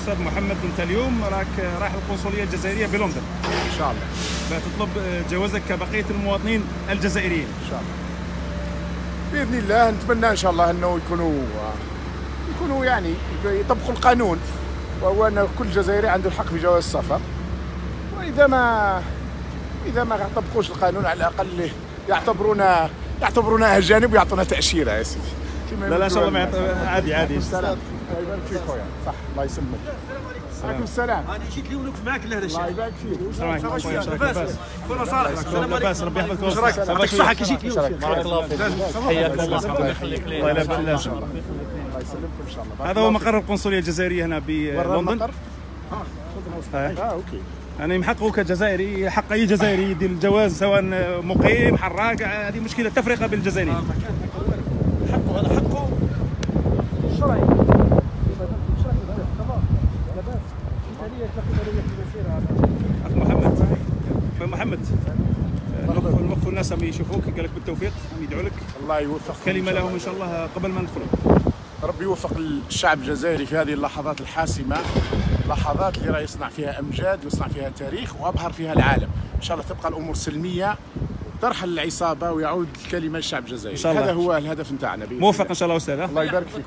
استاذ محمد، انت اليوم راك رايح القنصليه الجزائريه بلندن ان شاء الله فتطلب جوازك كبقيه المواطنين الجزائريين ان شاء الله باذن الله. نتمنى ان شاء الله انه يكونوا يعني يطبقوا القانون، وهو ان كل جزائري عنده الحق في جواز السفر. واذا ما طبقوش القانون على الاقل يعتبرونا اجانب ويعطونا تاشيره يا سيدي. لا ان شاء الله عادي. السلام. الله يبارك فيك خويا. صح، الله يسلمك. عليكم السلام. انا جيت لي ونوقف معاك لهذا الشيء. الله يبارك فيك. السلام عليكم خويا. لاباس كل صالح. السلام عليكم. لاباس، ربي يحفظك. واش راك؟ يعطيك الصحه كي جيت اليوم. بارك الله فيك. حياك الله. الله يخليك. الله يسلمكم ان شاء الله. هذا هو مقر القنصليه الجزائريه هنا بلندن. اوكي. يعني من حقه كجزائري، حق اي جزائري يدير الجواز، سواء مقيم حراق، هذه مشكله تفرقه بين الجزائريين. حقه، هذا حقه الشرعي. اخ محمد، محمد المخ والناس يشوفوك، قال لك بالتوفيق، يدعوا لك. الله يوفق. كلمه لهم ان شاء الله قبل ما ندخلوا. ربي يوفق الشعب الجزائري في هذه اللحظات الحاسمه، لحظات اللي راه يصنع فيها امجاد ويصنع فيها تاريخ وابهر فيها العالم. ان شاء الله تبقى الامور سلميه، ترحل العصابه ويعود الكلمه للشعب الجزائري. هذا هو الهدف نتاعنا. موفق ان شاء الله استاذ. الله يبارك فيك.